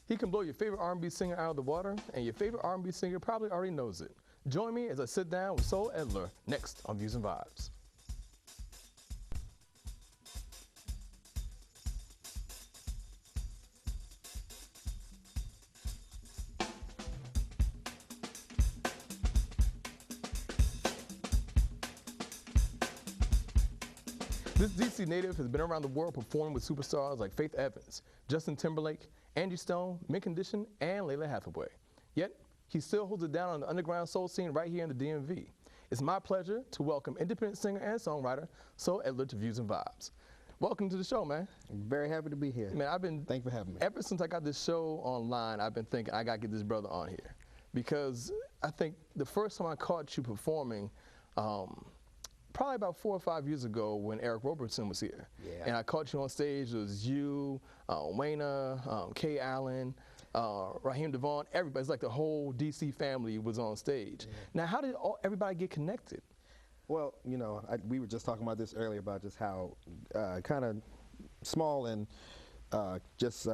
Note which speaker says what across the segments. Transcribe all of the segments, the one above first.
Speaker 1: He can blow your favorite R&B singer out of the water, and your favorite R&B singer probably already knows it. Join me as I sit down with Soul Edler next on Views and Vibes. This DC native has been around the world performing with superstars like Faith Evans, Justin Timberlake, Angie Stone, Mint Condition, and Layla Hathaway. Yet, he still holds it down on the underground soul scene right here in the DMV. It's my pleasure to welcome independent singer and songwriter Soul Edler to Views and Vibes. Welcome to the show, man.
Speaker 2: I'm very happy to be here.
Speaker 1: Man,
Speaker 2: Thanks for having me.
Speaker 1: Ever since I got this show online, I've been thinking I got to get this brother on here. Because I think the first time I caught you performing, probably about 4 or 5 years ago when Eric Robertson was here.
Speaker 2: Yeah.
Speaker 1: And I caught you on stage. It was you, Wayna, Kay Allen, Raheem Devon, everybody. It's like the whole DC family was on stage. Yeah. Now, how did everybody get connected?
Speaker 2: Well, you know, we were just talking about this earlier about just how kind of small and just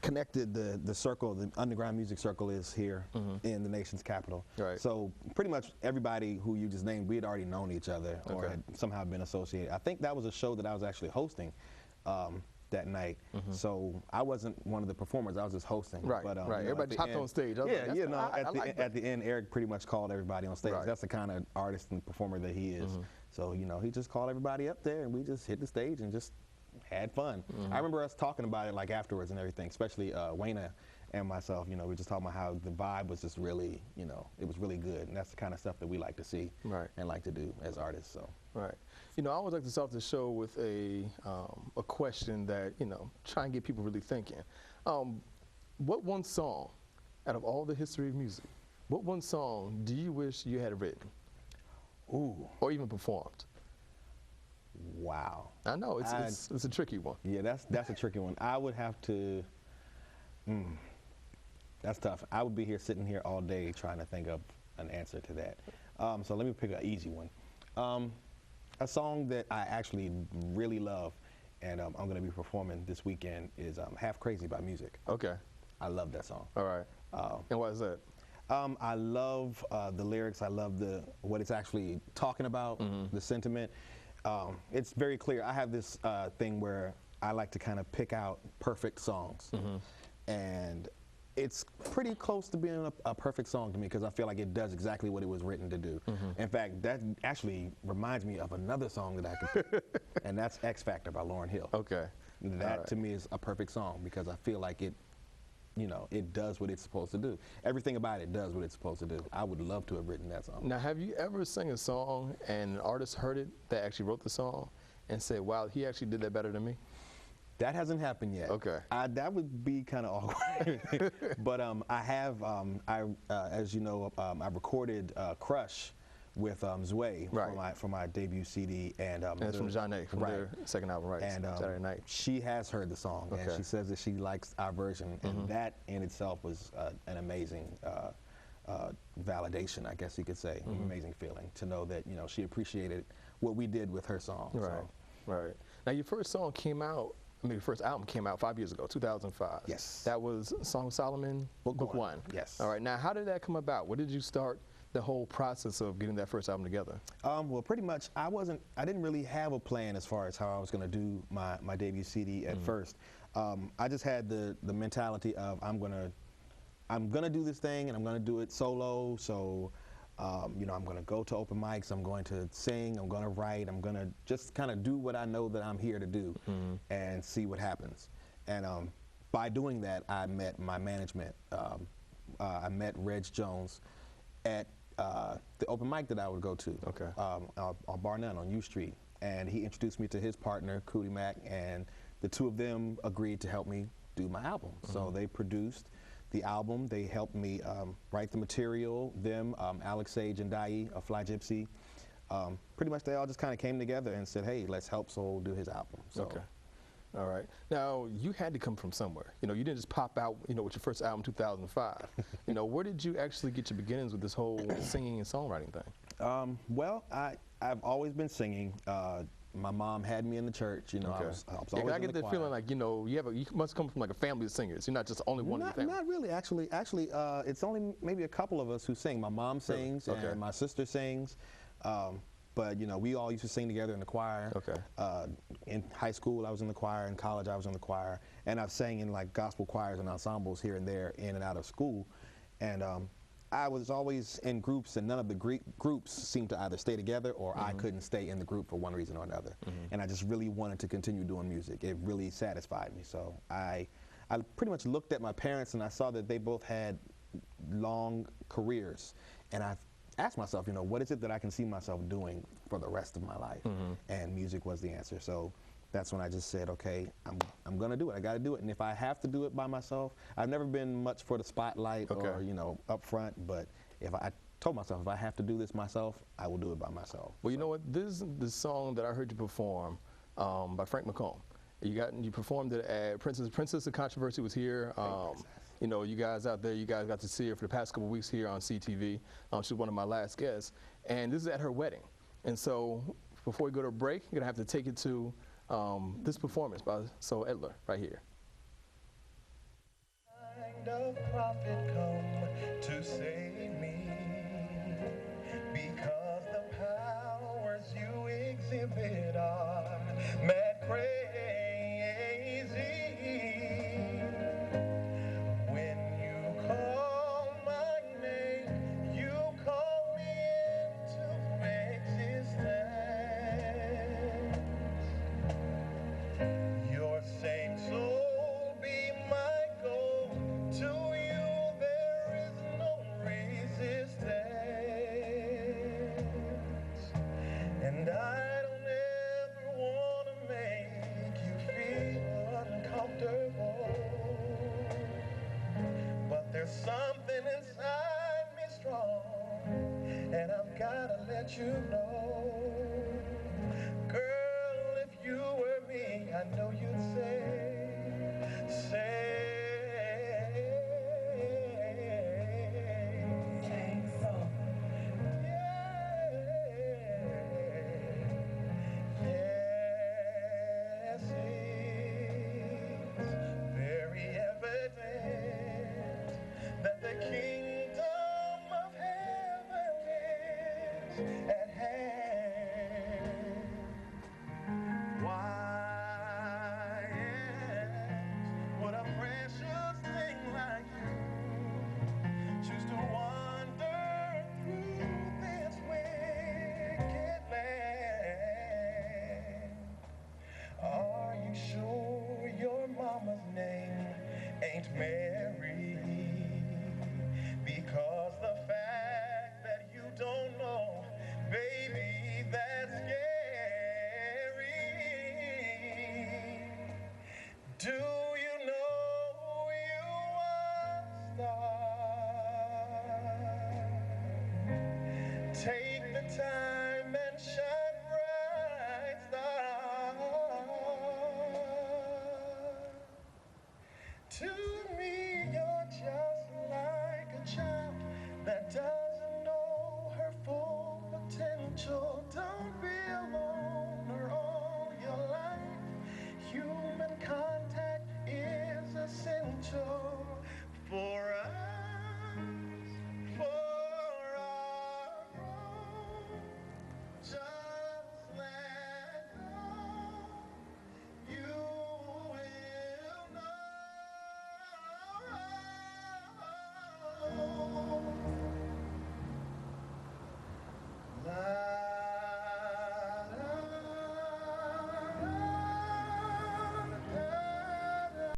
Speaker 2: connected the circle, the underground music circle is here in the nation's capital.
Speaker 1: Right.
Speaker 2: So pretty much everybody who you just named, we had already known each other or had somehow been associated. I think that was a show that I was actually hosting that night. So I wasn't one of the performers, I was just hosting.
Speaker 1: Right,
Speaker 2: but,
Speaker 1: right. Everybody hopped on stage.
Speaker 2: At the end, Eric pretty much called everybody on stage.
Speaker 1: Right.
Speaker 2: That's the kind of artist and performer that he is. So, you know, he just called everybody up there and we just hit the stage and just had fun. I remember us talking about it like afterwards and everything, especially Wayna and myself. You know, we just talking about how the vibe was just really, you know, it was really good, and that's the kind of stuff that we like to see and like to do as artists. So
Speaker 1: right. You know, I always like to start the show with a question that, you know, try and get people really thinking. What one song, out of all the history of music, what one song do you wish you had written?
Speaker 2: Ooh.
Speaker 1: Or even performed?
Speaker 2: Wow.
Speaker 1: I know, it's a tricky one.
Speaker 2: Yeah, that's a tricky one. I would have to, that's tough. I would be here sitting here all day trying to think of an answer to that. So let me pick an easy one. A song that I actually really love and I'm going to be performing this weekend is Half Crazy by Music.
Speaker 1: Okay.
Speaker 2: I love that song.
Speaker 1: All right. And why is that?
Speaker 2: I love the lyrics. I love what it's actually talking about, the sentiment. It's very clear. I have this thing where I like to kind of pick out perfect songs. And it's pretty close to being a perfect song to me because I feel like it does exactly what it was written to do. In fact, that actually reminds me of another song that I could pick, and that's X Factor by Lauryn Hill.
Speaker 1: Okay.
Speaker 2: That to me is a perfect song because I feel like it, you know, it does what it's supposed to do. Everything about it does what it's supposed to do. I would love to have written that song.
Speaker 1: Now, have you ever sang a song and an artist heard it that actually wrote the song and said, wow, he actually did that better than me?
Speaker 2: That hasn't happened yet.
Speaker 1: Okay.
Speaker 2: That would be kind of awkward. But I have, as you know, I recorded Crush with Zway for my debut CD. And
Speaker 1: that's from Jeanne, from their second album, right? And Saturday Night.
Speaker 2: She has heard the song, and she says that she likes our version. And that in itself was an amazing validation, I guess you could say, an amazing feeling to know that, you know, she appreciated what we did with her song.
Speaker 1: Right, right. Now, your first song came out, your first album came out 5 years ago, 2005.
Speaker 2: Yes.
Speaker 1: That was Song of Solomon, Book One.
Speaker 2: Yes.
Speaker 1: All right. Now, how did that come about? What did you start the whole process of getting that first album together? Well,
Speaker 2: pretty much, I didn't really have a plan as far as how I was going to do my debut CD at first. I just had the mentality of I'm gonna do this thing and I'm gonna do it solo. So, you know, I'm gonna go to open mics. I'm going to sing. I'm gonna write. I'm gonna just kind of do what I know that I'm here to do, and see what happens. And by doing that, I met my management. I met Reg Jones at the open mic that I would go to.
Speaker 1: Okay.
Speaker 2: On Bar None on U Street, and he introduced me to his partner, Cootie Mac, and the two of them agreed to help me do my album. So they produced the album. They helped me write the material. Alex Sage and Dai of Fly Gypsy. Pretty much they all just kind of came together and said, hey, let's help Soul do his album. So.
Speaker 1: Okay. All right. Now, you had to come from somewhere. You know, you didn't just pop out, you know, with your first album in 2005. You know, where did you actually get your beginnings with this whole singing and songwriting thing?
Speaker 2: Well, I've always been singing. my mom had me in the church. You know,
Speaker 1: Okay.
Speaker 2: I was
Speaker 1: Yeah, 'cause
Speaker 2: always
Speaker 1: I
Speaker 2: in
Speaker 1: get
Speaker 2: the
Speaker 1: that
Speaker 2: choir.
Speaker 1: feeling like, you know, you must come from like a family of singers. You're not just only one of your family.
Speaker 2: Not really, actually. It's only maybe a couple of us who sing. My mom sings,
Speaker 1: Okay.
Speaker 2: and my sister sings. But you know, we all used to sing together in the choir.
Speaker 1: Okay.
Speaker 2: In high school, I was in the choir. In college, I was in the choir, and I've sang in like gospel choirs and ensembles here and there, in and out of school. And I was always in groups, and none of the groups seemed to either stay together, or I couldn't stay in the group for one reason or another. And I just really wanted to continue doing music. It really satisfied me. So I pretty much looked at my parents, and I saw that they both had long careers, and I asked myself, you know, what is it that I can see myself doing for the rest of my life? And music was the answer. So that's when I just said, okay, I'm gonna do it. I gotta do it. And if I have to do it by myself, I've never been much for the spotlight or, you know, up front, but I told myself, if I have to do this myself, I will do it by myself.
Speaker 1: Well, you know what? This is the song that I heard you perform by Frank McComb. You performed it at Princess of Controversy was here. You know, you guys out there, you guys got to see her for the past couple weeks here on CTV. She was one of my last guests, and this is at her wedding. And so, before we go to a break, you're gonna have to take it to this performance by Edler right here.
Speaker 3: Kind of prophet come to save me, because the powers you exhibit are mad crazy. When you call my name, you call me into existence. Your same soul be my goal. To you there is no resistance. And I don't ever want to make you feel uncomfortable. But there's something inside me strong, and I've gotta let you know. Girl, if you were me, I know you'd say, so. Yes, it's very evident that the kingdom of heaven is at hand. Why would a precious thing like you choose to wander through this wicked land? Are you sure your mama's name ain't Mary? Because the fact that you don't know, baby, that's scary. Do you know you are a star? Take the time and shine bright, star. To me, you're just like a child that doesn't know her full potential. Don't be alone or all your life. Human contact is essential.